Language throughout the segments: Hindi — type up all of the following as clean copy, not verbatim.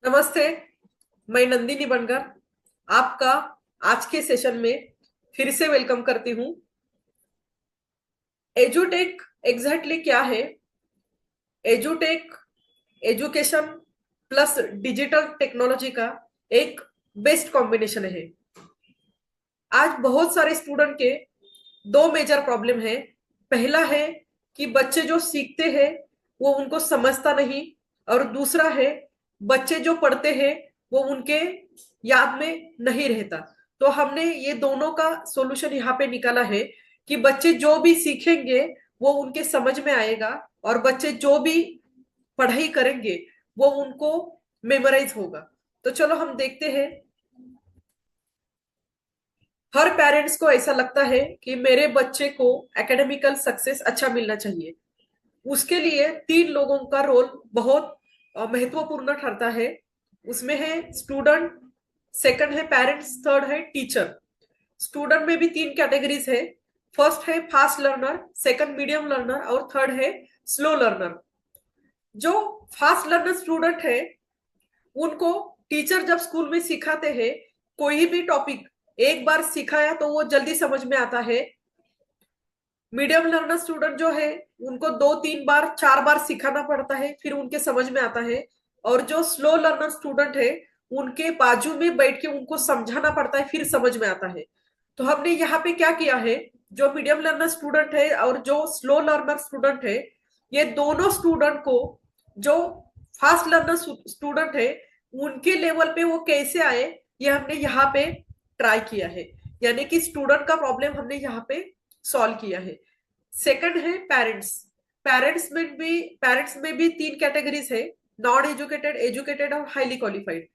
नमस्ते। मैं नंदिनी बनकर आपका आज के सेशन में फिर से वेलकम करती हूँ। एजुटेक एग्जैक्टली क्या है? एजुटेक एजुकेशन प्लस डिजिटल टेक्नोलॉजी का एक बेस्ट कॉम्बिनेशन है। आज बहुत सारे स्टूडेंट के दो मेजर प्रॉब्लम है। पहला है कि बच्चे जो सीखते हैं वो उनको समझता नहीं, और दूसरा है बच्चे जो पढ़ते हैं वो उनके याद में नहीं रहता। तो हमने ये दोनों का सॉल्यूशन यहाँ पे निकाला है कि बच्चे जो भी सीखेंगे वो उनके समझ में आएगा, और बच्चे जो भी पढ़ाई करेंगे वो उनको मेमोराइज होगा। तो चलो हम देखते हैं। हर पेरेंट्स को ऐसा लगता है कि मेरे बच्चे को एकेडमिकल सक्सेस अच्छा मिलना चाहिए। उसके लिए तीन लोगों का रोल बहुत महत्वपूर्ण ठहरता है। उसमें है स्टूडेंट, सेकंड है पेरेंट्स, थर्ड है टीचर। स्टूडेंट में भी तीन कैटेगरीज है। फर्स्ट है fast learner, second medium learner और थर्ड है स्लो लर्नर। जो फास्ट लर्नर स्टूडेंट है उनको टीचर जब स्कूल में सिखाते हैं, कोई भी टॉपिक एक बार सिखाया तो वो जल्दी समझ में आता है। मीडियम लर्नर स्टूडेंट जो है उनको दो तीन बार चार बार सिखाना पड़ता है फिर उनके समझ में आता है। और जो स्लो लर्नर स्टूडेंट है उनके बाजू में बैठ के उनको समझाना पड़ता है फिर समझ में आता है। तो हमने यहाँ पे क्या किया है, जो मीडियम लर्नर स्टूडेंट है और जो स्लो लर्नर स्टूडेंट है, ये दोनों स्टूडेंट को जो फास्ट लर्नर स्टूडेंट है उनके लेवल पे वो कैसे आए, ये हमने यहाँ पे ट्राई किया है। यानी कि स्टूडेंट का प्रॉब्लम हमने यहाँ पे सॉल्व किया है। सेकंड है पेरेंट्स। पेरेंट्स में भी तीन कैटेगरीज है: नॉन एजुकेटेड, एजुकेटेड और highly qualified.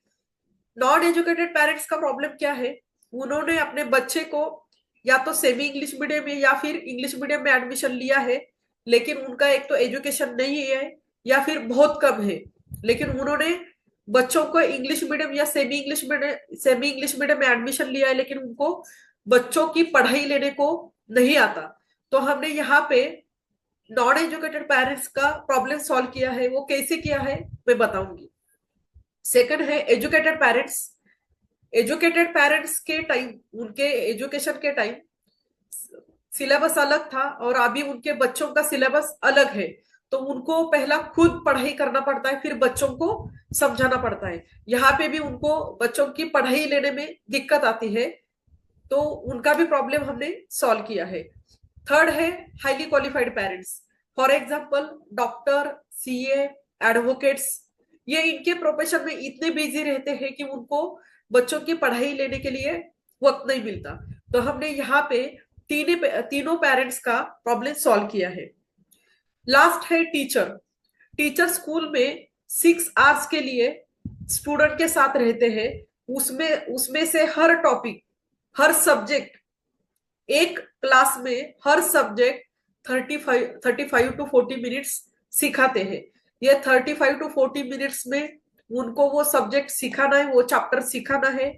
Non educated parents का प्रॉब्लम क्या है, उन्होंने अपने बच्चे को या तो सेमी इंग्लिश मीडियम में या फिर इंग्लिश मीडियम में एडमिशन लिया है, लेकिन उनका एक तो एजुकेशन नहीं है या फिर बहुत कम है। लेकिन उन्होंने बच्चों को इंग्लिश मीडियम या सेमी इंग्लिश मीडियम में एडमिशन लिया है, लेकिन उनको बच्चों की पढ़ाई लेने को नहीं आता। तो हमने यहाँ पे नॉन एजुकेटेड पेरेंट्स का प्रॉब्लम सॉल्व किया है। वो कैसे किया है मैं बताऊंगी। सेकंड है एजुकेटेड पेरेंट्स। एजुकेटेड पेरेंट्स के टाइम, उनके एजुकेशन के टाइम सिलेबस अलग था और अभी उनके बच्चों का सिलेबस अलग है। तो उनको पहला खुद पढ़ाई करना पड़ता है फिर बच्चों को समझाना पड़ता है। यहाँ पे भी उनको बच्चों की पढ़ाई लेने में दिक्कत आती है। तो उनका भी प्रॉब्लम हमने सॉल्व किया है। थर्ड है highly qualified parents. For example doctor, CA, advocates, ये इनके प्रोफेशन में इतने बिजी रहते हैं कि उनको बच्चों की पढ़ाई लेने के लिए वक्त नहीं मिलता। तो हमने यहाँ पे तीनों पेरेंट्स का प्रॉब्लम सॉल्व किया है। लास्ट है टीचर। टीचर स्कूल में 6 आवर्स के लिए स्टूडेंट के साथ रहते हैं। उसमें उसमें से हर टॉपिक, हर सब्जेक्ट, एक क्लास में हर सब्जेक्ट 35 टू 40 मिनट्स सिखाते हैं। ये 35 टू 40 मिनट्स में उनको वो सब्जेक्ट सिखाना है, वो चैप्टर सिखाना है।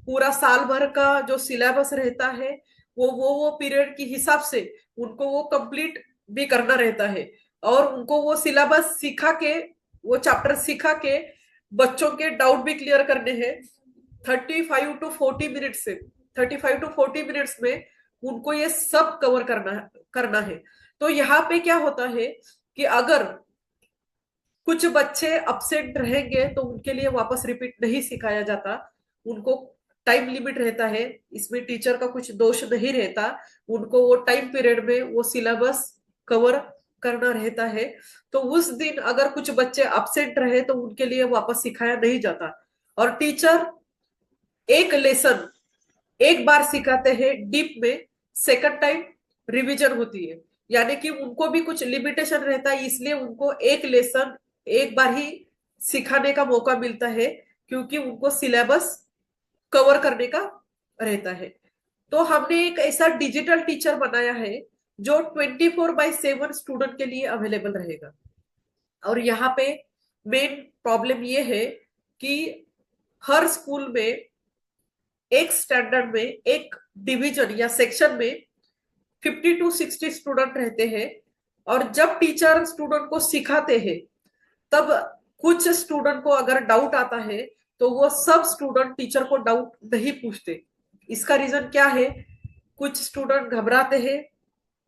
पूरा साल भर का जो सिलेबस रहता है वो पीरियड के हिसाब से उनको वो कंप्लीट भी करना रहता है। और उनको वो सिलेबस सिखा के, वो चैप्टर सिखा के बच्चों के डाउट भी क्लियर करने हैं। 35 टू 40 मिनट्स में उनको ये सब कवर करना है। तो यहाँ पे क्या होता है कि अगर कुछ बच्चे अपसेंट रहेंगे तो उनके लिए वापस रिपीट नहीं सिखाया जाता। उनको टाइम लिमिट रहता है, इसमें टीचर का कुछ दोष नहीं रहता। उनको वो टाइम पीरियड में वो सिलेबस कवर करना रहता है। तो उस दिन अगर कुछ बच्चे अपसेंट रहे तो उनके लिए वापस सिखाया नहीं जाता। और टीचर एक लेसन एक बार सिखाते हैं डीप में, सेकंड टाइम रिवीजन होती है। यानी कि उनको भी कुछ लिमिटेशन रहता है, इसलिए उनको एक लेसन एक बार ही सिखाने का मौका मिलता है, क्योंकि उनको सिलेबस कवर करने का रहता है। तो हमने एक ऐसा डिजिटल टीचर बनाया है जो 24/7 स्टूडेंट के लिए अवेलेबल रहेगा। और यहाँ पे मेन प्रॉब्लम ये है कि हर स्कूल में एक स्टैंडर्ड में, एक डिवीजन या सेक्शन में 50 टू 60 स्टूडेंट रहते हैं। और जब टीचर स्टूडेंट को सिखाते हैं तब कुछ स्टूडेंट को अगर डाउट आता है तो वो सब स्टूडेंट टीचर को डाउट नहीं पूछते। इसका रीजन क्या है? कुछ स्टूडेंट घबराते हैं,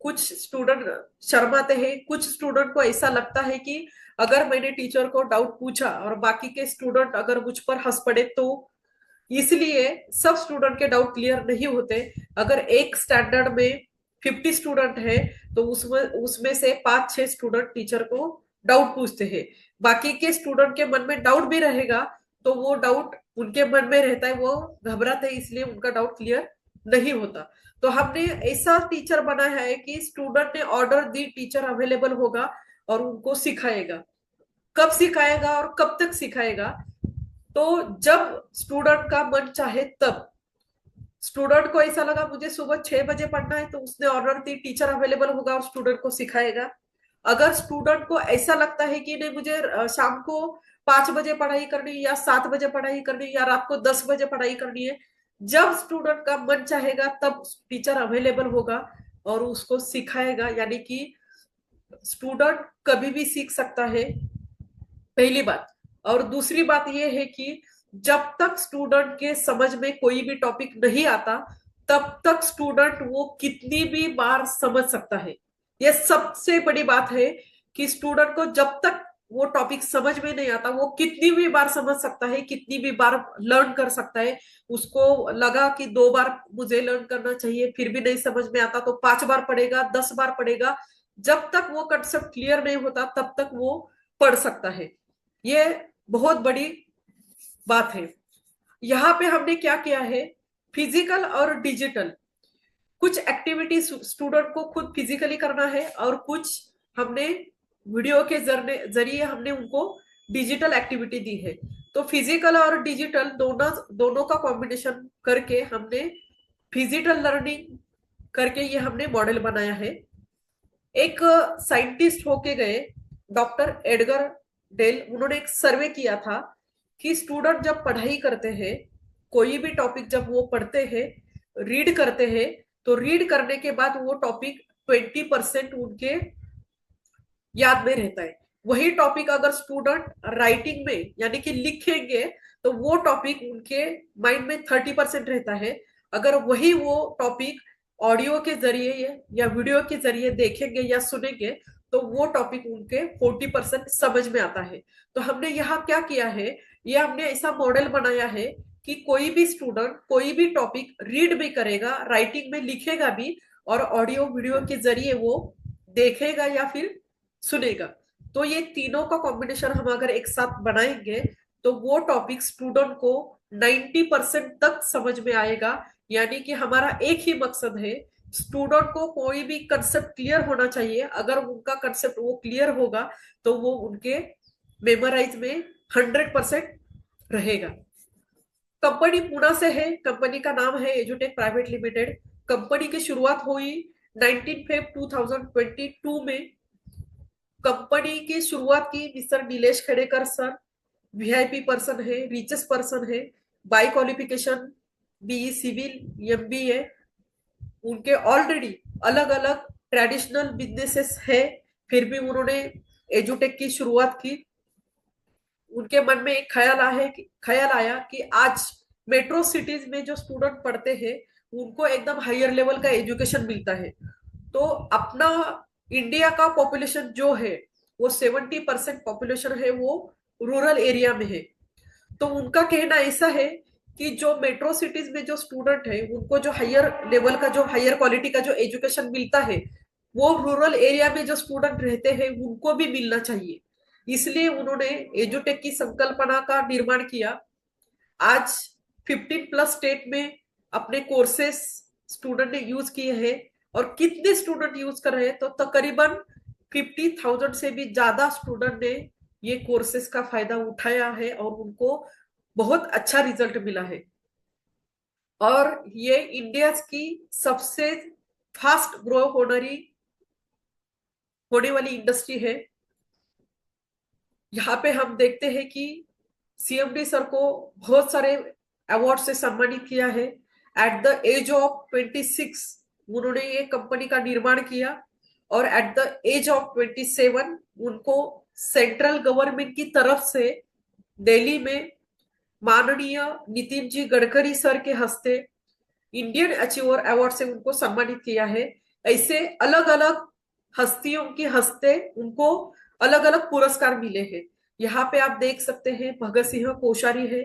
कुछ स्टूडेंट शर्माते हैं, कुछ स्टूडेंट को ऐसा लगता है कि अगर मैंने टीचर को डाउट पूछा और बाकी के स्टूडेंट अगर मुझ पर हंस पड़े तो, इसलिए सब स्टूडेंट के डाउट क्लियर नहीं होते। अगर एक स्टैंडर्ड में 50 स्टूडेंट है तो उसमें उसमें से 5-6 स्टूडेंट टीचर को डाउट पूछते हैं। बाकी के स्टूडेंट के मन में डाउट भी रहेगा तो वो डाउट उनके मन में रहता है, वो घबराते हैं, इसलिए उनका डाउट क्लियर नहीं होता। तो हमने ऐसा टीचर बनाया है कि स्टूडेंट ने ऑर्डर दी, टीचर अवेलेबल होगा और उनको सिखाएगा। कब सिखाएगा और कब तक सिखाएगा? तो जब स्टूडेंट का मन चाहे तब। स्टूडेंट को ऐसा लगा मुझे सुबह 6 बजे पढ़ना है तो उसने ऑर्डर दी, टीचर अवेलेबल होगा और स्टूडेंट को सिखाएगा। अगर स्टूडेंट को ऐसा लगता है कि नहीं मुझे शाम को 5 बजे पढ़ाई करनी है या 7 बजे पढ़ाई करनी है या रात को 10 बजे पढ़ाई करनी है, जब स्टूडेंट का मन चाहेगा तब टीचर अवेलेबल होगा और उसको सिखाएगा। यानी कि स्टूडेंट कभी भी सीख सकता है, पहली बात। और दूसरी बात यह है कि जब तक स्टूडेंट के समझ में कोई भी टॉपिक नहीं आता तब तक स्टूडेंट वो कितनी भी बार समझ सकता है। यह सबसे बड़ी बात है कि स्टूडेंट को जब तक वो टॉपिक समझ में नहीं आता वो कितनी भी बार समझ सकता है, कितनी भी बार लर्न कर सकता है। उसको लगा कि 2 बार मुझे लर्न करना चाहिए, फिर भी नहीं समझ में आता तो 5 बार पढ़ेगा, 10 बार पढ़ेगा। जब तक वो कंसेप्ट क्लियर नहीं होता तब तक वो पढ़ सकता है। ये बहुत बड़ी बात है। यहाँ पे हमने क्या किया है, फिजिकल और डिजिटल कुछ एक्टिविटी स्टूडेंट को खुद फिजिकली करना है और कुछ हमने वीडियो के जरिए हमने उनको डिजिटल एक्टिविटी दी है। तो फिजिकल और डिजिटल दोनों दोनों का कॉम्बिनेशन करके हमने फिजिकल लर्निंग करके ये हमने मॉडल बनाया है। एक साइंटिस्ट होके गए डॉक्टर एडगर डेल, उन्होंने एक सर्वे किया था कि स्टूडेंट जब पढ़ाई करते हैं, कोई भी टॉपिक जब वो पढ़ते हैं, रीड करते हैं, तो रीड करने के बाद वो टॉपिक 20% उनके याद में रहता है। वही टॉपिक अगर स्टूडेंट राइटिंग में यानी कि लिखेंगे तो वो टॉपिक उनके माइंड में 30% रहता है। अगर वही वो टॉपिक ऑडियो के जरिए या वीडियो के जरिए देखेंगे या सुनेंगे तो वो टॉपिक उनके 40% समझ में आता है। तो हमने यहाँ क्या किया है, ये हमने ऐसा मॉडल बनाया है कि कोई भी स्टूडेंट कोई भी टॉपिक रीड भी करेगा, राइटिंग में लिखेगा भी और ऑडियो वीडियो के जरिए वो देखेगा या फिर सुनेगा। तो ये तीनों का कॉम्बिनेशन हम अगर एक साथ बनाएंगे तो वो टॉपिक स्टूडेंट को 90% तक समझ में आएगा। यानी कि हमारा एक ही मकसद है, स्टूडेंट को कोई भी कंसेप्ट क्लियर होना चाहिए। अगर उनका कंसेप्ट वो क्लियर होगा तो वो उनके मेमोराइज में 100% रहेगा। कंपनी पुणे से है, कंपनी का नाम है एजुटेक प्राइवेट लिमिटेड। कंपनी की शुरुआत हुई 19 फेब 2022 में। कंपनी की शुरुआत की mister Nilesh Khedekar sir, VIP person है, रिचेस्ट पर्सन है, by qualification BE civil MBA. उनके ऑलरेडी अलग अलग ट्रेडिशनल बिजनेसेस है, फिर भी उन्होंने एजुटेक की शुरुआत की। उनके मन में एक ख्याल आया कि आज मेट्रो सिटीज में जो स्टूडेंट पढ़ते हैं उनको एकदम हायर लेवल का एजुकेशन मिलता है। तो अपना इंडिया का पॉपुलेशन जो है वो 70% पॉपुलेशन है वो रूरल एरिया में है। तो उनका कहना ऐसा है कि जो मेट्रो सिटीज में जो स्टूडेंट है उनको जो हायर लेवल का जो हायर क्वालिटी का जो एजुकेशन मिलता है वो रूरल एरिया में जो स्टूडेंट रहते हैं उनको भी मिलना चाहिए। इसलिए उन्होंने एजुटेक की संकल्पना का निर्माण किया। आज 15+ स्टेट में अपने कोर्सेस स्टूडेंट ने यूज किए हैं। और कितने स्टूडेंट यूज कर रहे हैं, तो तकरीबन 50,000 से भी ज्यादा स्टूडेंट ने ये कोर्सेस का फायदा उठाया है और उनको बहुत अच्छा रिजल्ट मिला है। और ये इंडिया की सबसे फास्ट ग्रो होने वाली इंडस्ट्री है। यहाँ पे हम देखते हैं कि सीएमडी सर को बहुत सारे अवार्ड से सम्मानित किया है। एट द एज ऑफ 26 उन्होंने ये कंपनी का निर्माण किया और एट द एज ऑफ 27 उनको सेंट्रल गवर्नमेंट की तरफ से दिल्ली में माननीय नितिन जी गडकरी सर के हस्ते इंडियन अचीवर अवार्ड से उनको सम्मानित किया है। ऐसे अलग अलग हस्तियों के हस्ते उनको अलग अलग पुरस्कार मिले हैं। यहाँ पे आप देख सकते हैं भगत सिंह कोश्यारी है,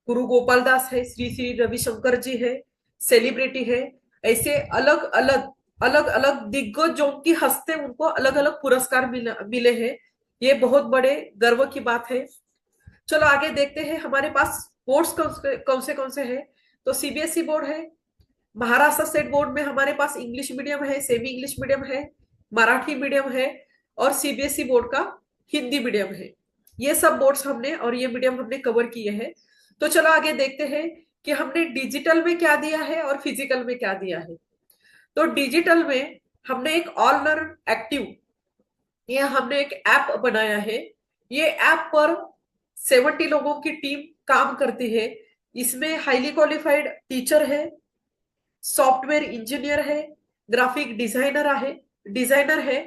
गुरु गोपाल दास है, श्री श्री रविशंकर जी है, सेलिब्रिटी है। ऐसे अलग अलग दिग्गजों की हस्ते उनको अलग अलग पुरस्कार मिले हैं। ये बहुत बड़े गर्व की बात है। चलो आगे देखते हैं हमारे पास बोर्ड्स कौन से हैं। तो सीबीएसई बोर्ड है, महाराष्ट्र स्टेट बोर्ड में हमारे पास इंग्लिश मीडियम है, सेमी इंग्लिश मीडियम है, मराठी मीडियम है और सीबीएसई बोर्ड का हिंदी मीडियम है। ये सब बोर्ड्स हमने और ये मीडियम हमने कवर किए हैं। तो चलो आगे देखते हैं कि हमने डिजिटल में क्या दिया है और फिजिकल में क्या दिया है। तो डिजिटल में हमने एक ऑल लर्न एक्टिव, ये हमने एक ऐप बनाया है। ये ऐप पर 70 लोगों की टीम काम करती है। इसमें हाईली क्वालिफाइड टीचर है, सॉफ्टवेयर इंजीनियर है, ग्राफिक डिजाइनर है।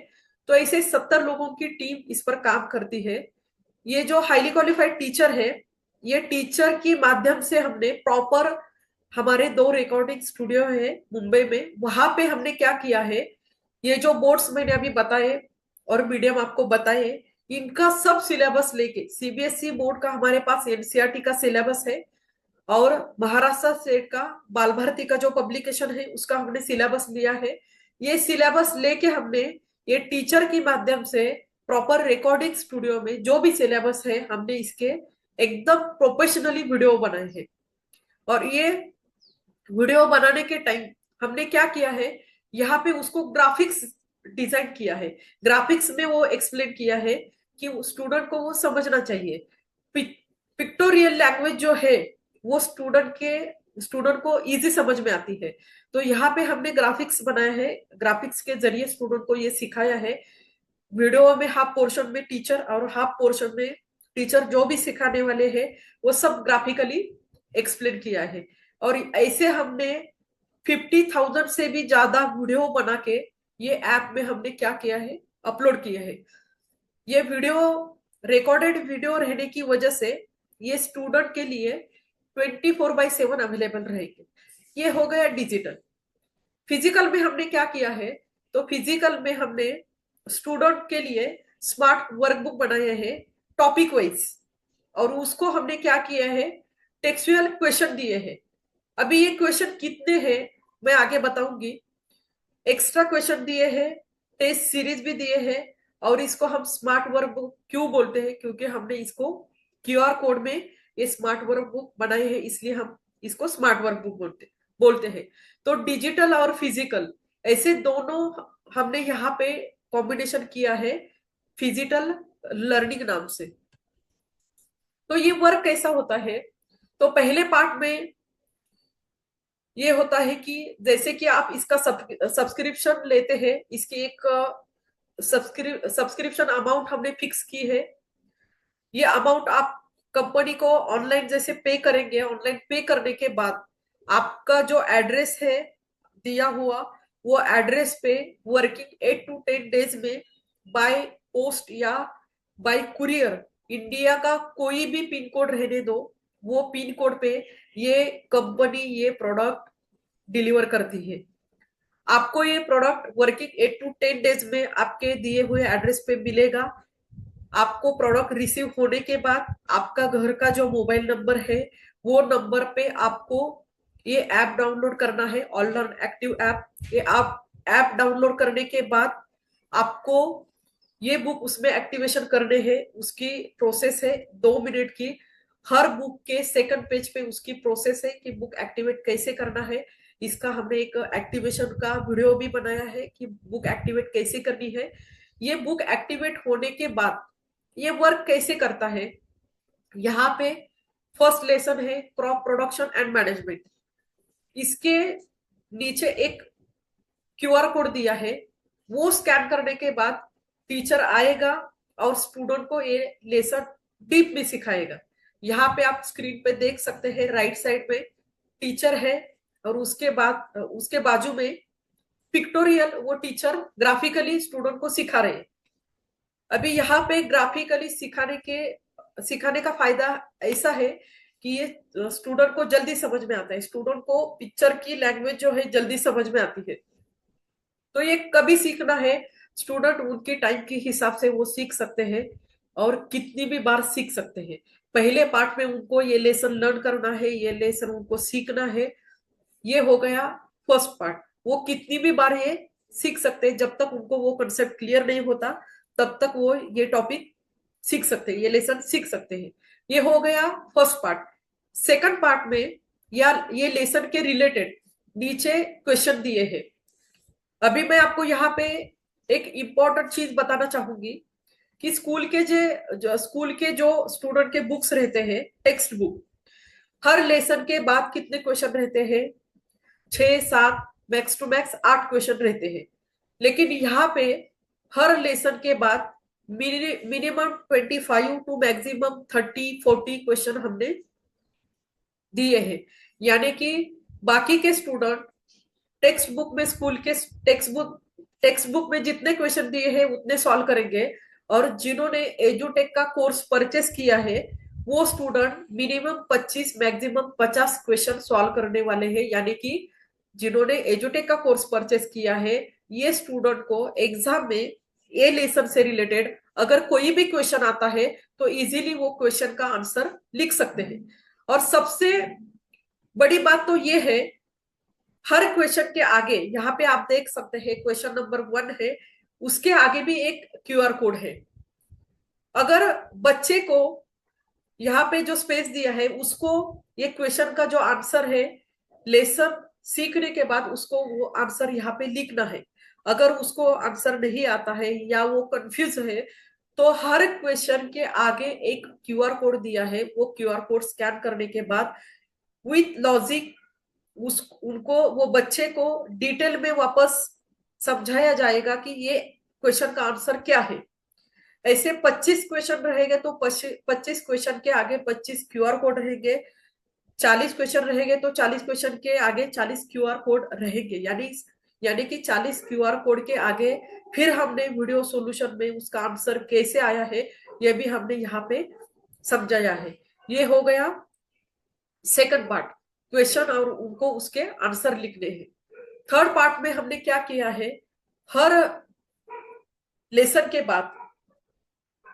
तो ऐसे 70 लोगों की टीम इस पर काम करती है। ये जो हाईली क्वालिफाइड टीचर है, ये टीचर के माध्यम से हमने प्रॉपर, हमारे 2 रिकॉर्डिंग स्टूडियो है मुंबई में, वहां पे हमने क्या किया है, ये जो बोर्ड्स मैंने अभी बताए और मीडियम आपको बताए, इनका सब सिलेबस लेके, सीबीएसई बोर्ड का हमारे पास एनसीईआरटी का सिलेबस है और महाराष्ट्र स्टेट का बाल भारती का जो पब्लिकेशन है उसका हमने सिलेबस लिया है। ये सिलेबस लेके हमने ये टीचर के माध्यम से प्रॉपर रिकॉर्डिंग स्टूडियो में जो भी सिलेबस है हमने इसके एकदम प्रोफेशनली वीडियो बनाए हैं। और ये वीडियो बनाने के टाइम हमने क्या किया है, यहाँ पे उसको ग्राफिक्स डिजाइन किया है। ग्राफिक्स में वो एक्सप्लेन किया है कि स्टूडेंट को वो समझना चाहिए। पिक्टोरियल लैंग्वेज जो है वो स्टूडेंट को इजी समझ में आती है। तो यहाँ पे हमने ग्राफिक्स बनाया है, ग्राफिक्स के जरिए स्टूडेंट को ये सिखाया है। वीडियो में हाफ पोर्शन में टीचर और हाफ पोर्शन में टीचर जो भी सिखाने वाले हैं वो सब ग्राफिकली एक्सप्लेन किया है। और ऐसे हमने 50,000 से भी ज्यादा वीडियो बना के ये ऐप में हमने क्या किया है, अपलोड किया है। ये वीडियो रिकॉर्डेड वीडियो रहने की वजह से ये स्टूडेंट के लिए 24/7 अवेलेबल रहेंगे। ये हो गया डिजिटल। फिजिकल में हमने क्या किया है, तो फिजिकल में हमने स्टूडेंट के लिए स्मार्ट वर्कबुक बनाया है टॉपिक वाइज, और उसको हमने क्या किया है, टेक्सचुअल क्वेश्चन दिए हैं। अभी ये क्वेश्चन कितने हैं मैं आगे बताऊंगी। एक्स्ट्रा क्वेश्चन दिए हैं, टेस्ट सीरीज भी दिए हैं। और इसको हम स्मार्ट वर्कबुक क्यों बोलते हैं, क्योंकि हमने इसको क्यूआर कोड में ये स्मार्ट वर्कबुक बनाए हैं, इसलिए हम इसको स्मार्ट वर्कबुक बोलते हैं। तो डिजिटल और फिजिकल ऐसे दोनों हमने यहाँ पे कॉम्बिनेशन किया है फिजिकल लर्निंग नाम से। तो ये वर्क कैसा होता है, तो पहले पार्ट में ये होता है कि जैसे कि आप इसका सब्सक्रिप्शन लेते हैं, इसकी एक सब्सक्रिप्शन अमाउंट हमने फिक्स की है। ये अमाउंट आप कंपनी को ऑनलाइन जैसे पे करेंगे, ऑनलाइन पे करने के बाद आपका जो एड्रेस है दिया हुआ, वो एड्रेस पे वर्किंग 8 to 10 डेज में बाय पोस्ट या बाय कुरियर, इंडिया का कोई भी पिन कोड रहने दो, वो पिन कोड पे ये कंपनी ये प्रोडक्ट डिलीवर करती है। आपको ये प्रोडक्ट वर्किंग 8 to 10 डेज में आपके दिए हुए एड्रेस पे मिलेगा। आपको प्रोडक्ट रिसीव होने के बाद आपका घर का जो मोबाइल नंबर है वो नंबर पे आपको ये ऐप डाउनलोड करना है, ऑल लर्न एक्टिव ऐप। ये आप ऐप डाउनलोड करने के बाद आपको ये बुक उसमें एक्टिवेशन करने हैं। उसकी प्रोसेस है 2 मिनट की। हर बुक के सेकंड पेज पे उसकी प्रोसेस है कि बुक एक्टिवेट कैसे करना है। इसका हमने एक एक्टिवेशन का वीडियो भी बनाया है कि बुक एक्टिवेट कैसे करनी है। ये बुक एक्टिवेट होने के बाद ये वर्क कैसे करता है, यहाँ पे फर्स्ट लेसन है क्रॉप प्रोडक्शन एंड मैनेजमेंट। इसके नीचे एक क्यूआर कोड दिया है, वो स्कैन करने के बाद टीचर आएगा और स्टूडेंट को ये लेसन डीप में सिखाएगा। यहाँ पे आप स्क्रीन पे देख सकते हैं राइट साइड में टीचर है और उसके बाद उसके बाजू में पिक्टोरियल वो टीचर ग्राफिकली स्टूडेंट को सिखा रहे हैं। अभी यहाँ पे ग्राफिकली सिखाने का फायदा ऐसा है कि ये स्टूडेंट को जल्दी समझ में आता है, स्टूडेंट को पिक्चर की लैंग्वेज जो है जल्दी समझ में आती है। तो ये कभी सीखना है, स्टूडेंट उनके टाइम के हिसाब से वो सीख सकते हैं और कितनी भी बार सीख सकते हैं। पहले पार्ट में उनको ये लेसन लर्न करना है, ये लेसन उनको सीखना है, ये हो गया फर्स्ट पार्ट। वो कितनी भी बार ये सीख सकते हैं, जब तक उनको वो कंसेप्ट क्लियर नहीं होता तब तक वो ये टॉपिक सीख सकते हैं, ये लेसन सीख सकते हैं। ये हो गया फर्स्ट पार्ट। सेकंड पार्ट में या ये लेसन के रिलेटेड नीचे क्वेश्चन दिए हैं। अभी मैं आपको यहाँ पे एक इम्पोर्टेंट चीज बताना चाहूंगी कि स्कूल के जो स्टूडेंट के बुक्स रहते हैं, टेक्स्ट बुक, हर लेसन के बाद कितने क्वेश्चन रहते हैं? 6 7, मैक्स टू मैक्स 8 क्वेश्चन रहते हैं। लेकिन यहाँ पे हर लेसन के बाद मिनिमम 25 टू मैक्सिमम 30 40 क्वेश्चन हमने दिए हैं। यानी कि बाकी के स्टूडेंट टेक्स्ट बुक में स्कूल के टेक्स्ट बुक में जितने क्वेश्चन दिए हैं उतने सॉल्व करेंगे, और जिन्होंने एजुटेक का कोर्स परचेस किया है वो student minimum 25 maximum 50 question solve करने वाले हैं। यानी कि जिन्होंने एजुटेक का कोर्स परचेस किया है ये स्टूडेंट को एग्जाम में ए लेसन से रिलेटेड अगर कोई भी क्वेश्चन आता है तो इजीली वो क्वेश्चन का आंसर लिख सकते हैं। और सबसे बड़ी बात तो ये है, हर क्वेश्चन के आगे यहाँ पे आप देख सकते हैं क्वेश्चन नंबर 1 है, उसके आगे भी एक क्यूआर कोड है। अगर बच्चे को यहाँ पे जो स्पेस दिया है उसको ये क्वेश्चन का जो आंसर है लेसन सीखने के बाद उसको वो आंसर यहाँ पे लिखना है। अगर उसको आंसर नहीं आता है या वो कंफ्यूज है तो हर क्वेश्चन के आगे एक क्यूआर कोड दिया है, वो क्यूआर कोड स्कैन करने के बाद विथ लॉजिक उनको वो बच्चे को डिटेल में वापस समझाया जाएगा कि ये क्वेश्चन का आंसर क्या है। ऐसे 25 क्वेश्चन रहेंगे तो 25 क्वेश्चन के आगे 25 क्यूआर कोड रहेंगे, 40 क्वेश्चन रहेंगे तो 40 क्वेश्चन के आगे 40 क्यूआर कोड रहेंगे। यानी कि 40 क्यूआर कोड के आगे फिर हमने वीडियो सॉल्यूशन में उसका आंसर कैसे आया है ये भी हमने यहाँ पे समझाया है। ये हो गया सेकंड पार्ट, क्वेश्चन और उनको उसके आंसर लिखने हैं। थर्ड पार्ट में हमने क्या किया है, हर लेसन के बाद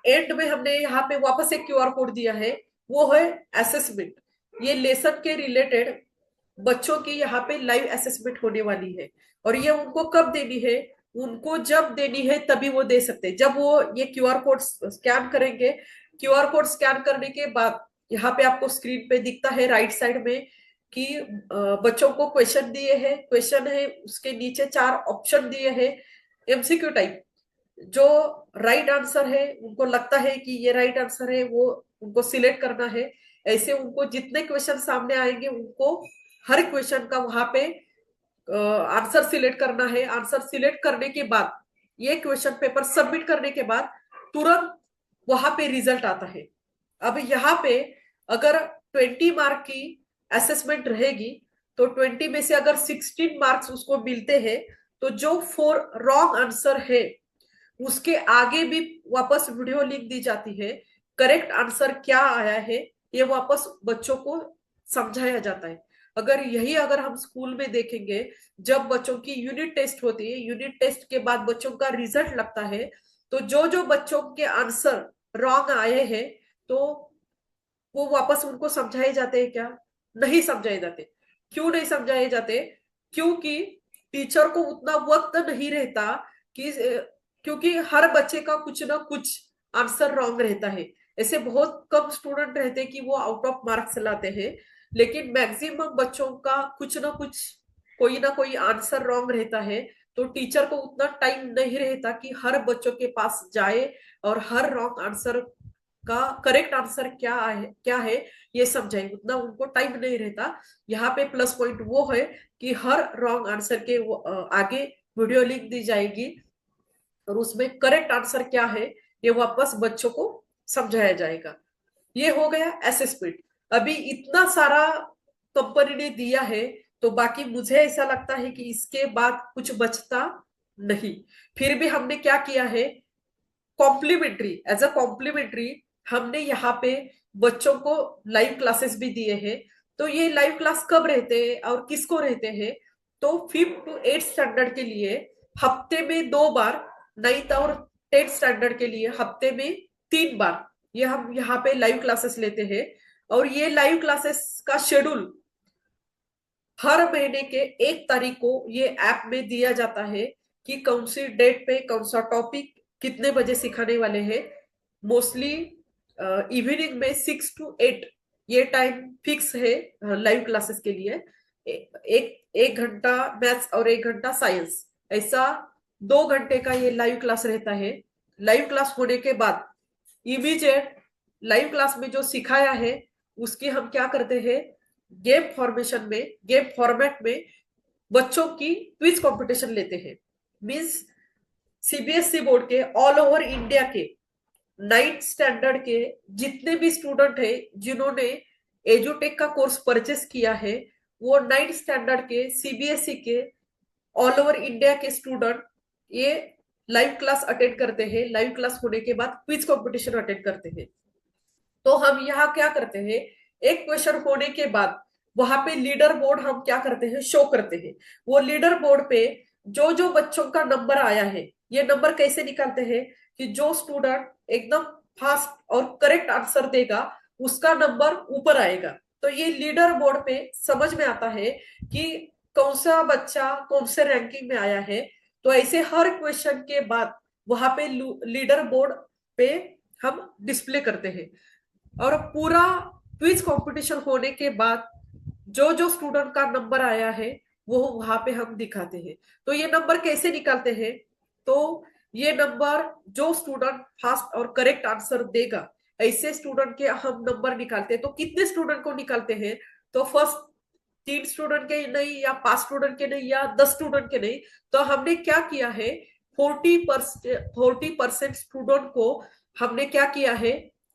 एंड में हमने यहाँ पे वापस एक क्यूआर कोड दिया है, वो है असेसमेंट। ये लेसन के रिलेटेड बच्चों की यहाँ पे लाइव असेसमेंट होने वाली है, और ये उनको कब देनी है? उनको जब देनी है तभी वो दे सकते हैं, जब वो ये क्यूआर कोड स्कैन करेंगे। क्यूआर कोड स्कैन करने के बाद यहाँ पे आपको स्क्रीन पे दिखता है राइट साइड में कि बच्चों को क्वेश्चन दिए हैं, क्वेश्चन है उसके नीचे 4 ऑप्शन दिए हैं एमसीक्यू टाइप। जो राइट आंसर है उनको लगता है कि ये राइट आंसर है वो उनको सिलेक्ट करना है। ऐसे उनको जितने क्वेश्चन सामने आएंगे उनको हर क्वेश्चन का वहां पे आंसर सिलेक्ट करना है। आंसर सिलेक्ट करने के बाद ये क्वेश्चन पेपर सबमिट करने के बाद तुरंत वहां पे रिजल्ट आता है। अब यहाँ पे अगर 20 मार्क की असेसमेंट रहेगी तो 20 में से अगर 16 मार्क्स उसको मिलते हैं तो जो 4 रॉन्ग आंसर है उसके आगे भी वापस वीडियो लिंक दी जाती है, करेक्ट आंसर क्या आया है ये वापस बच्चों को समझाया जाता है। अगर हम स्कूल में देखेंगे, जब बच्चों की यूनिट टेस्ट होती है, यूनिट टेस्ट के बाद बच्चों का रिजल्ट लगता है, तो जो जो बच्चों के आंसर रॉन्ग आए हैं तो वो वापस उनको समझाए जाते हैं क्या? नहीं समझाए जाते। क्यों नहीं समझाए जाते? क्योंकि टीचर को उतना वक्त नहीं रहता कि क्योंकि हर बच्चे का कुछ ना कुछ आंसर रॉन्ग रहता है। ऐसे बहुत कम स्टूडेंट रहते हैं कि वो आउट ऑफ मार्क्स लाते हैं, लेकिन मैक्सिमम बच्चों का कुछ ना कुछ कोई ना कोई आंसर रॉन्ग रहता है। तो टीचर को उतना टाइम नहीं रहता कि हर बच्चों के पास जाए और हर रॉन्ग आंसर का करेक्ट आंसर क्या है ये समझाए, उतना उनको टाइम नहीं रहता। यहाँ पे प्लस पॉइंट वो है कि हर रॉन्ग आंसर के आगे वीडियो लिंक दी जाएगी और उसमें करेक्ट आंसर क्या है ये वापस बच्चों को समझाया जाएगा। ये हो गया असेसमेंट। अभी इतना सारा कंपनी ने दिया है तो बाकी मुझे ऐसा लगता है कि इसके बाद कुछ बचता नहीं। फिर भी हमने क्या किया है, कॉम्प्लीमेंट्री, एज अ कॉम्प्लीमेंट्री हमने यहाँ पे बच्चों को लाइव क्लासेस भी दिए हैं। तो ये लाइव क्लास कब रहते हैं और किसको रहते हैं, तो 5th to 8th स्टैंडर्ड के लिए हफ्ते में 2 बार, 9th और 10th स्टैंडर्ड के लिए हफ्ते में 3 बार ये हम यहाँ पे लाइव क्लासेस लेते हैं। और ये लाइव क्लासेस का शेड्यूल हर महीने के 1 तारीख को ये ऐप में दिया जाता है कि कौन सी डेट पे कौन सा टॉपिक कितने बजे सिखाने वाले हैं। मोस्टली इवनिंग में 6 to 8 ये टाइम फिक्स है लाइव क्लासेस के लिए। एक घंटा मैथ्स और 1 घंटा साइंस, ऐसा 2 घंटे का ये लाइव क्लास रहता है। लाइव क्लास होने के बाद इमीडिएट लाइव क्लास में जो सिखाया है उसकी हम क्या करते हैं, गेम फॉर्मेट में बच्चों की क्विज कंपटीशन लेते हैं। मींस सीबीएसई बोर्ड के ऑल ओवर इंडिया के 9th स्टैंडर्ड के जितने भी स्टूडेंट है जिन्होंने एजुटेक का कोर्स परचेस किया है, वो 9th स्टैंडर्ड के सीबीएसई के ऑल ओवर इंडिया के स्टूडेंट ये लाइव क्लास अटेंड करते हैं। लाइव क्लास होने के बाद क्विज कंपटीशन अटेंड करते हैं। तो हम यहाँ क्या करते हैं, एक क्वेश्चन होने के बाद वहां पे लीडर बोर्ड हम क्या करते हैं, शो करते हैं। वो लीडर बोर्ड पे जो जो बच्चों का नंबर आया है, ये नंबर कैसे निकालते हैं कि जो स्टूडेंट एकदम फास्ट और करेक्ट आंसर देगा उसका नंबर ऊपर आएगा। तो ये लीडर बोर्ड पे समझ में आता है कि कौन सा बच्चा कौन से रैंकिंग में आया है। तो ऐसे हर क्वेश्चन के बाद वहां पे लीडर बोर्ड पे हम डिस्प्ले करते हैं। और पूरा क्विज कंपटीशन होने के बाद जो जो स्टूडेंट का नंबर आया है वो वहां पे हम दिखाते हैं। तो ये नंबर कैसे निकालते हैं, तो ये नंबर जो स्टूडेंट फास्ट और करेक्ट आंसर देगा ऐसे स्टूडेंट के हम नंबर निकालते हैं। तो कितने स्टूडेंट को निकालते हैं, तो फर्स्ट 3 स्टूडेंट के नहीं या 5 स्टूडेंट के नहीं या 10 स्टूडेंट के नहीं, तो हमने क्या किया है, 40% स्टूडेंट को हमने क्या किया है,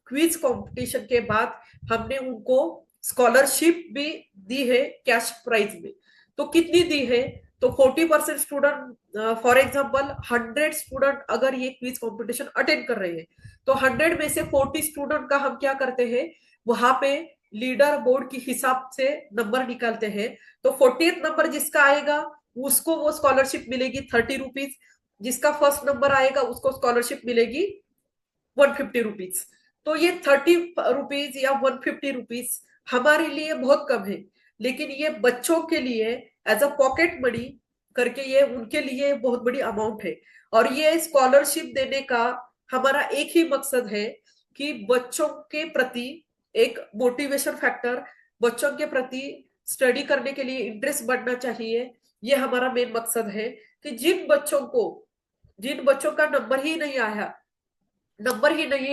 क्विज कंपटीशन के बाद हमने उनको स्कॉलरशिप भी दी है कैश प्राइज में। तो कितनी दी है, तो 40% स्टूडेंट, फॉर एग्जाम्पल 100 स्टूडेंट अगर ये क्विज कंपटीशन अटेंड कर रहे हैं, तो 100 में से 40 स्टूडेंट का हम क्या करते हैं, वहां पे लीडर बोर्ड के हिसाब से नंबर निकालते हैं। तो 40th नंबर जिसका आएगा उसको वो स्कॉलरशिप मिलेगी 30 रुपीज, जिसका फर्स्ट नंबर आएगा उसको स्कॉलरशिप मिलेगी 150 रुपीज। तो ये 30 रुपीज या 150 रुपीज हमारे लिए बहुत कम है, लेकिन ये बच्चों के लिए एज अ पॉकेट मनी करके ये उनके लिए बहुत बड़ी अमाउंट है। और ये स्कॉलरशिप देने का हमारा एक ही मकसद है कि बच्चों के प्रति एक मोटिवेशन फैक्टर, बच्चों के प्रति स्टडी करने के लिए इंटरेस्ट बढ़ना चाहिए। ये हमारा मेन मकसद है कि जिन बच्चों का नंबर ही नहीं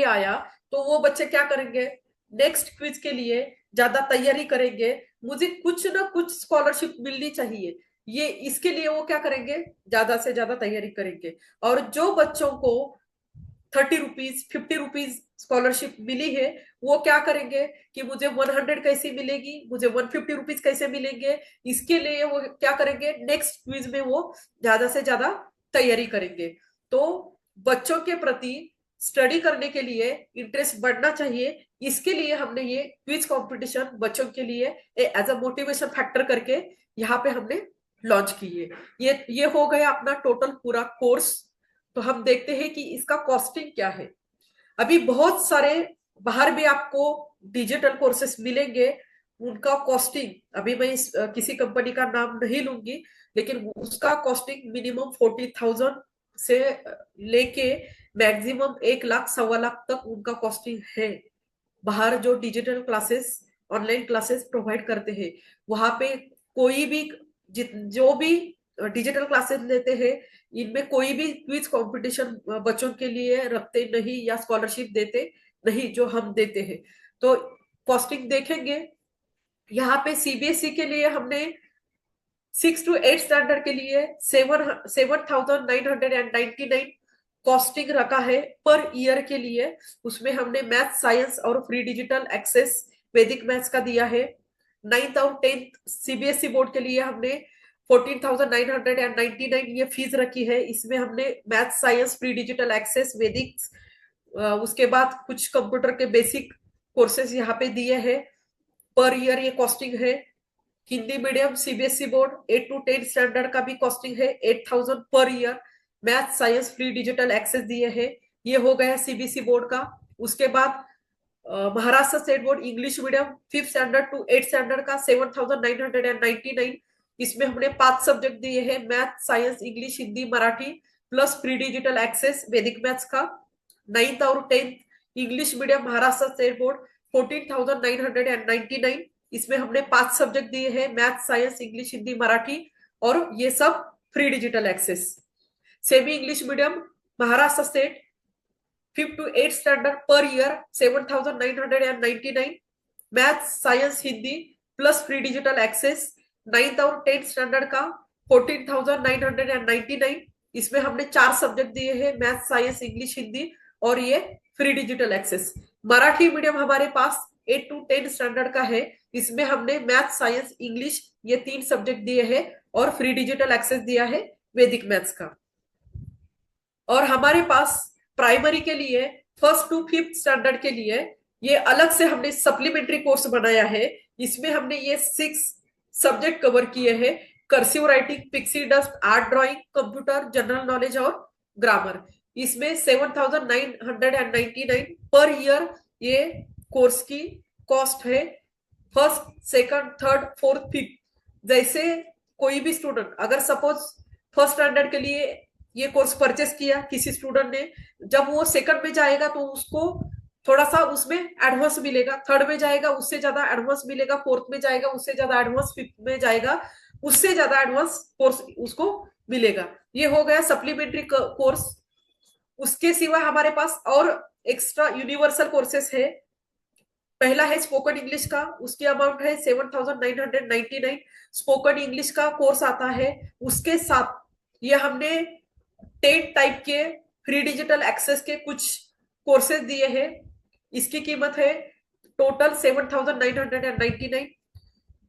आया, तो वो बच्चे क्या करेंगे, नेक्स्ट क्विज के लिए ज्यादा तैयारी करेंगे। मुझे कुछ ना कुछ स्कॉलरशिप मिलनी चाहिए, ये इसके लिए वो क्या करेंगे, ज्यादा से ज्यादा तैयारी करेंगे। और जो बच्चों को 30 रुपीज 50 रुपीज स्कॉलरशिप मिली है, वो क्या करेंगे कि मुझे 100 कैसे मिलेगी, मुझे 150 रुपीज कैसे मिलेंगे, इसके लिए वो क्या करेंगे, नेक्स्ट क्विज में वो ज्यादा से ज्यादा तैयारी करेंगे। तो बच्चों के प्रति स्टडी करने के लिए इंटरेस्ट बढ़ना चाहिए, इसके लिए हमने ये क्विज कंपटीशन बच्चों के लिए एज अ मोटिवेशन फैक्टर करके यहाँ पे हमने लॉन्च की है। ये हो गया अपना टोटल पूरा कोर्स। तो हम देखते हैं कि इसका कॉस्टिंग क्या है। अभी बहुत सारे बाहर भी आपको डिजिटल कोर्सेस मिलेंगे, उनका कॉस्टिंग अभी मैं किसी कंपनी का नाम नहीं लूंगी, लेकिन उसका कॉस्टिंग मिनिमम 40,000 से लेके मैक्सिमम 1 लाख 1.25 लाख तक उनका कॉस्टिंग है। बाहर जो digital classes online classes provide करते हैं वहां पे कोई भी जो भी डिजिटल क्लासेस लेते हैं, इनमें कोई भी क्विज कंपटीशन बच्चों के लिए रखते नहीं या स्कॉलरशिप देते नहीं जो हम देते हैं। तो कॉस्टिंग देखेंगे, यहाँ पे सीबीएसई के लिए हमने 6 to 8 स्टैंडर्ड के लिए 7,999 कॉस्टिंग रखा है पर ईयर के लिए। उसमें हमने मैथ साइंस और free digital access Vedic maths का दिया है। 9th और 10th सीबीएसई बोर्ड के लिए हमने 14,999 ये फीस रखी है। इसमें हमने math science free digital access Vedic, उसके बाद कुछ कंप्यूटर के बेसिक कोर्सेज यहाँ पे दिए हैं। पर ईयर ये कॉस्टिंग है। Hindi medium CBSE board 8 to 10 standard का भी कॉस्टिंग है 8,000 per year. Math science free digital access दिए हैं। ये हो गया सीबीएसई बोर्ड का। उसके बाद Maharashtra state board English medium 5th standard to 8th standard का 7,999। इसमें हमने 5 सब्जेक्ट दिए हैं, math science English Hindi Marathi plus free digital access Vedic maths का। 9th और 10th English medium Maharashtra state board 14,999। इसमें हमने 5 सब्जेक्ट दिए हैं, math science English Hindi Marathi, और ये सब free digital access. Semi English medium Maharashtra state 5th to 8th standard per year 7,999। Math science Hindi plus free digital access 9th और 10th स्टैंडर्ड का 14,999। इसमें हमने 4 सब्जेक्ट दिए हैं, मैथ साइंस इंग्लिश हिंदी और ये free digital access. Marathi medium हमारे पास 8 to 10 स्टैंडर्ड का है। इसमें हमने मैथ साइंस इंग्लिश ये 3 सब्जेक्ट दिए हैं और फ्री डिजिटल एक्सेस दिया है वैदिक मैथ्स का। और हमारे पास प्राइमरी के लिए 1st to 5th स्टैंडर्ड के लिए ये अलग से हमने सप्लीमेंट्री कोर्स बनाया है। इसमें हमने ये 6 सब्जेक्ट कवर किए हैं, cursive writing, pixie dust, art drawing, computer, general knowledge और ग्रामर। इसमें 7,999 पर ईयर ये कोर्स की कॉस्ट है। 1st, 2nd, 3rd, 4th, 5th जैसे कोई भी स्टूडेंट अगर सपोज 1st स्टैंडर्ड के लिए ये कोर्स परचेस किया किसी स्टूडेंट ने, जब वो 2nd में जाएगा तो उसको थोड़ा सा उसमें एडवांस मिलेगा, 3rd में जाएगा उससे ज्यादा एडवांस मिलेगा, 4th में जाएगा उससे ज्यादा एडवांस, 5th में जाएगा उससे ज्यादा एडवांस कोर्स उसको मिलेगा। ये हो गया सप्लीमेंट्री कोर्स। उसके सिवा हमारे पास और एक्स्ट्रा यूनिवर्सल कोर्सेस है। पहला है स्पोकन इंग्लिश का, उसकी अमाउंट है 7,999। स्पोकन इंग्लिश का कोर्स आता है। उसके साथ ये हमने 10 टाइप के फ्री डिजिटल एक्सेस के कुछ कोर्सेज दिए हैं। इसकी कीमत है टोटल 7,999।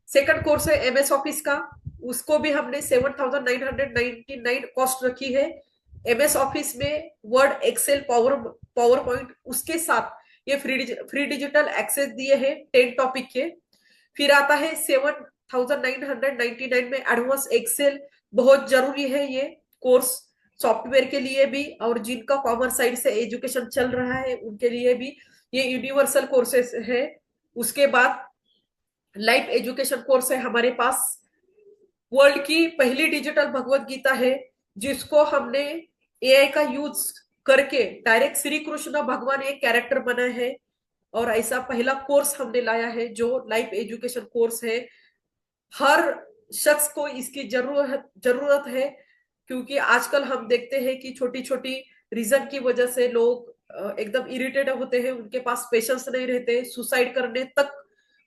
सेकंड कोर्स है एमएस ऑफिस का, उसको भी हमने 7,999 कॉस्ट रखी है। एमएस ऑफिस में वर्ड, एक्सेल, पावर पॉइंट, उसके साथ ये फ्री डिजिटल एक्सेस दिए हैं 10 टॉपिक के। फिर आता है 7,999 में एडवांस एक्सेल। बहुत जरूरी है ये कोर्स सॉफ्टवेयर के लिए भी, और जिनका कॉमर्स साइड से एजुकेशन चल रहा है उनके लिए भी ये यूनिवर्सल कोर्सेस है। उसके बाद लाइफ एजुकेशन कोर्स है हमारे पास। वर्ल्ड की पहली डिजिटल भगवत गीता है जिसको हमने एआई का यूज करके डायरेक्ट श्री कृष्ण भगवान एक कैरेक्टर बनाए हैं, और ऐसा पहला कोर्स हमने लाया है जो लाइफ एजुकेशन कोर्स है। हर शख्स को इसकी जरूरत है, क्योंकि आजकल हम देखते हैं कि छोटी छोटी रीजन की वजह से लोग एकदम इरिटेट होते हैं, उनके पास पेशेंस नहीं रहते, सुसाइड करने तक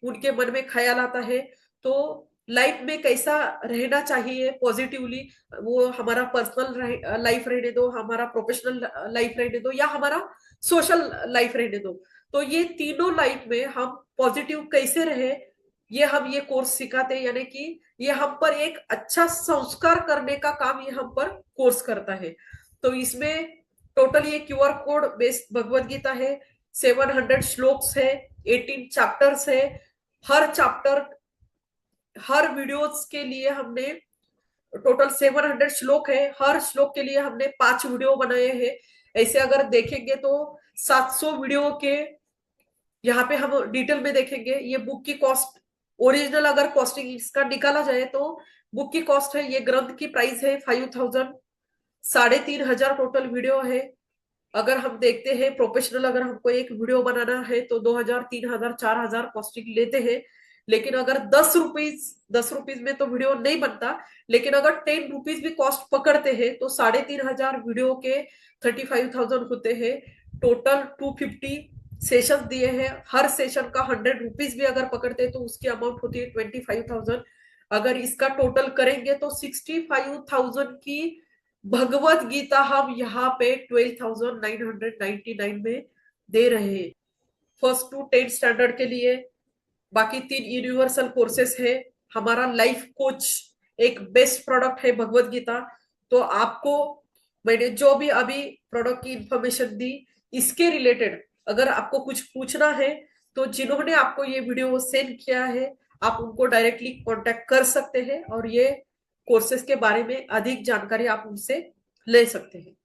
उनके मन में ख्याल आता है। तो लाइफ में कैसा रहना चाहिए पॉजिटिवली, वो हमारा पर्सनल लाइफ रहने दो, हमारा प्रोफेशनल लाइफ रहने दो, या हमारा सोशल लाइफ रहने दो, तो ये तीनों लाइफ में हम पॉजिटिव कैसे रहे ये हम ये कोर्स सिखाते हैं। यानी कि ये हम पर एक अच्छा संस्कार करने का काम ये हम पर कोर्स करता है। तो इसमें टोटल ये QR code based Bhagavad Gita है। 700 श्लोक्स है, 18 चैप्टर्स है। हर चैप्टर, हर वीडियोस के लिए हमने टोटल 700 श्लोक है। हर श्लोक के लिए हमने 5 वीडियो बनाए हैं। ऐसे अगर देखेंगे तो 700 वीडियो के यहाँ पे हम डिटेल में देखेंगे। ये बुक की कॉस्ट, ओरिजिनल अगर कॉस्टिंग इसका निकाला जाए तो बुक की कॉस्ट है, ये ग्रंथ की प्राइस है 5,000। 3,500 टोटल वीडियो है। अगर हम देखते हैं प्रोफेशनल अगर हमको एक वीडियो बनाना है तो 2,000, 3,000, 4,000 कॉस्टिंग लेते हैं। लेकिन अगर 10 रुपीज में तो वीडियो नहीं बनता, लेकिन अगर 10 रुपीज भी कॉस्ट पकड़ते हैं तो 3,500 वीडियो के 35,000 होते हैं। टोटल 250 सेशन दिए हैं। हर सेशन का 100 रुपीज भी अगर पकड़ते हैं तो उसकी अमाउंट होती है 25,000। अगर इसका टोटल करेंगे तो 65,000 की भगवत गीता हम यहाँ पे 12,999 में दे रहे हैं। 1st to 10 स्टैंडर्ड के लिए बाकी 3 यूनिवर्सल कोर्सेस है। हमारा लाइफ कोच एक बेस्ट प्रोडक्ट है भगवत गीता। तो आपको मैंने जो भी अभी प्रोडक्ट की इंफॉर्मेशन दी, इसके रिलेटेड अगर आपको कुछ पूछना है तो जिन्होंने आपको ये वीडियो सेंड किया है आप उनको डायरेक्टली कांटेक्ट कर सकते हैं और ये कोर्सेज के बारे में अधिक जानकारी आप उनसे ले सकते हैं।